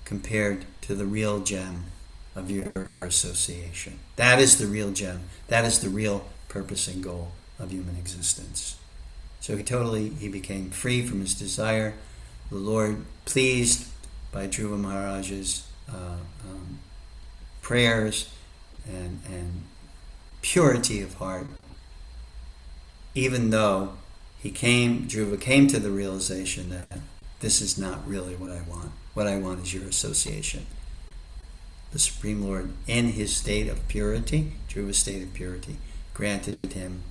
compared to the real gem of your association. That is the real gem. That is the real purpose and goal of human existence. So he became free from his desire. The Lord, pleased by Dhruva Maharaj's prayers and purity of heart, even though Dhruva came to the realization that this is not really what I want. What I want is your association. The Supreme Lord, in his state of purity, Dhruva's state of purity, granted him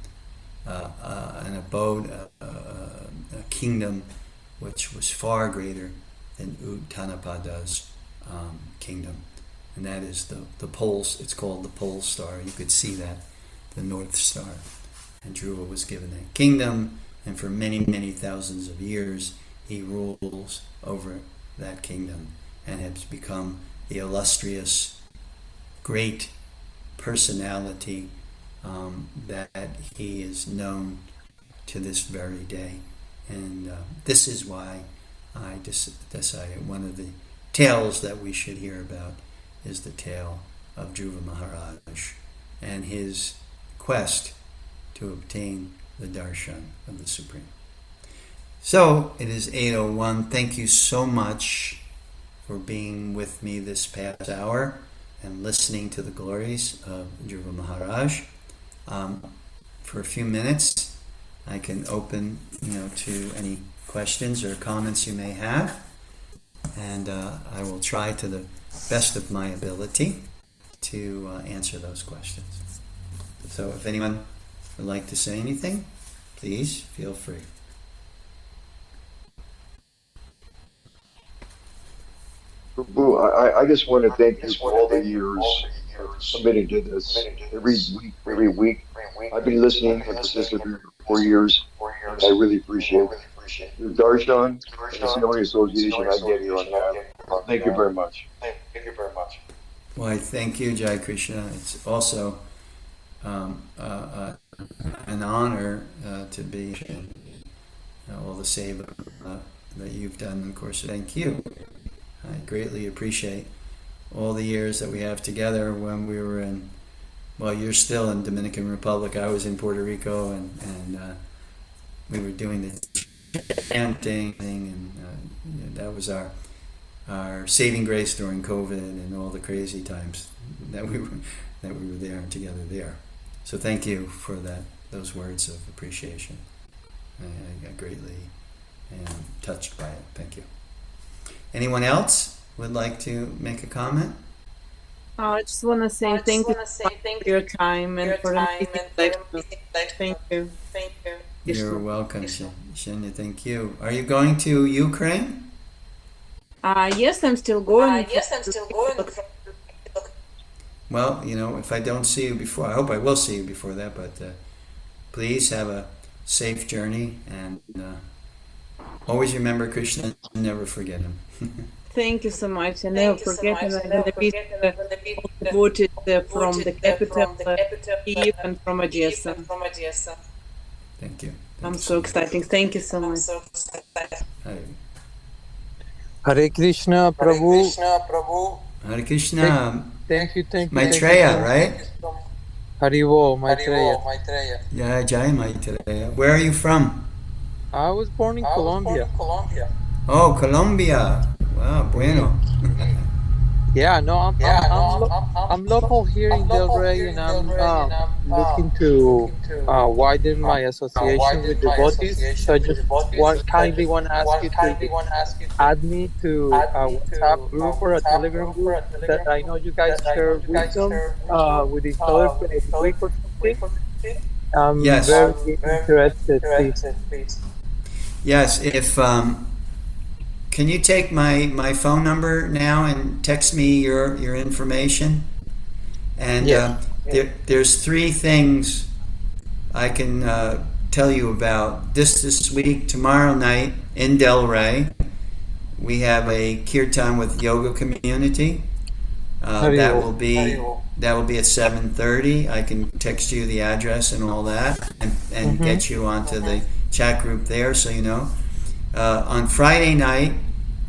an abode, a kingdom which was far greater than Uttanapada's kingdom. And that is the poles. It's called the pole star. You could see that, the North Star. And Dhruva was given that kingdom, and for many, many thousands of years, he rules over that kingdom and has become the illustrious, great personality that he is known to this very day. And this is why I decided one of the tales that we should hear about is the tale of Dhruva Maharaj and his quest to obtain the darshan of the Supreme. So it is 8:01. Thank you so much for being with me this past hour and listening to the glories of Dhruva Maharaj. For a few minutes, I can open, to any questions or comments you may have, and I will try to the best of my ability to answer those questions. So if anyone would like to say anything, please feel free. Prabhu, I just want to thank you for all the years committing to this every week. I've been listening consistently for 4 years, and I really appreciate it. Your darshan, it's the only association I get here on the app. Thank you very much. Why, thank you, Jai Krishna. It's also an honor to be all the seva that you've done. Of course, thank you. I greatly appreciate all the years that we have together when we were you're still in Dominican Republic. I was in Puerto Rico, and we were doing the chanting, and that was our saving grace during COVID and all the crazy times that we were there together there. So thank you for those words of appreciation. I greatly am touched by it. Thank you. Anyone else would like to make a comment? I just want to say thank you for your time and for the life. Thank you. You're welcome, Shenya. Thank you. Are you going to Ukraine? Yes, I'm still going. Well, if I don't see you before, I hope I will see you before that, but please have a safe journey, and always remember Krishna and never forget him. Thank you so much. I never forget, and I'm going to be devoted from the capital, Kyiv, and from Odessa. Thank you. I'm so excited. Thank you so much. Hare Krishna, Prabhu. Hare Krishna. Thank you. Maitreya, right? Harivo, Maitreya. Yeah, Jai Maitreya. Where are you from? I was born in Colombia. Oh, Colombia. Wow, bueno. Yeah, no, I'm local here in Delray, and I'm looking to widen my association with devotees. So I just want to ask you to add me to a WhatsApp group or a Telegram group that I know you guys share wisdom with each other for every week or something. I'm Yes. very interested, please. Yes. If can you take my phone number now and text me your information? And Yes. there's three things I can tell you about this week. Tomorrow night in Delray, we have a kirtan with yoga community. That Haribo. will be at 7:30. I can text you the address and all that, and Mm-hmm. get you onto the chat group there, so you know. On Friday night,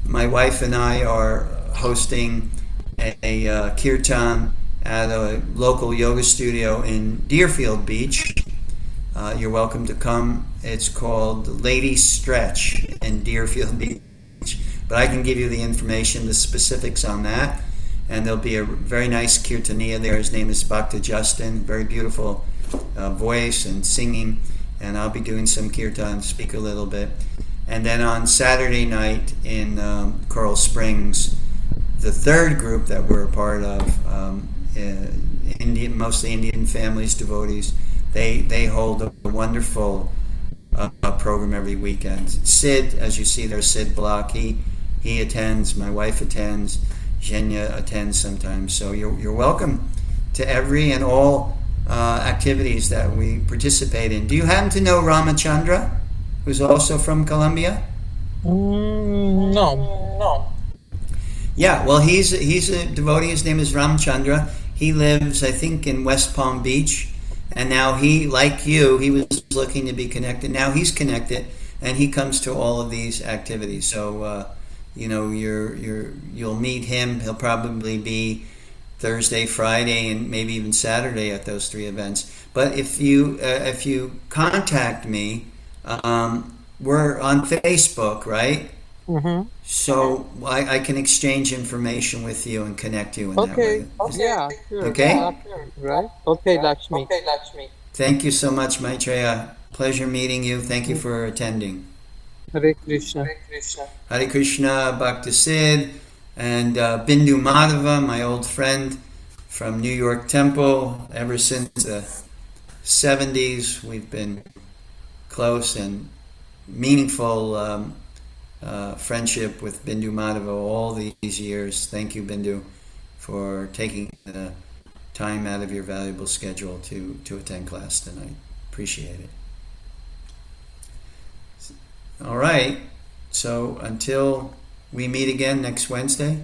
my wife and I are hosting a kirtan at a local yoga studio in Deerfield Beach. You're welcome to come. It's called Ladies Stretch in Deerfield Beach. But I can give you the information, the specifics on that. And there'll be a very nice kirtaniya there. His name is Bhakta Justin. Very beautiful voice and singing. And I'll be doing some kirtan, speak a little bit. And then on Saturday night in Coral Springs, the third group that we're a part of, mostly Indian families, devotees, they hold a wonderful program every weekend. Sid, as you see there, Sid Block, he attends. My wife attends. Zhenya attends sometimes. So you're welcome to every and all activities that we participate in. Do you happen to know Ramachandra, who's also from Colombia? No. Yeah, well, he's a devotee. His name is Ramchandra. He lives, I think, in West Palm Beach, and now he, like you, he was looking to be connected. Now he's connected, and he comes to all of these activities. So, you know, you'll meet him. He'll probably be Thursday, Friday, and maybe even Saturday at those three events. But if you contact me, we're on Facebook, right? Mm-hmm. So I can exchange information with you and connect you in that Okay. way. Yeah, sure. Okay? Absolutely. Right? Okay, Lakshmi. Thank you so much, Maitreya. Pleasure meeting you. Thank you for attending. Hare Krishna. Hare Krishna, Bhakti Sid, and Bindu Madhava, my old friend from New York Temple. Ever since the 70s, we've been close and meaningful friendship with Bindu Madhava all these years. Thank you, Bindu, for taking the time out of your valuable schedule to attend class tonight. Appreciate it. All right. So until we meet again next Wednesday,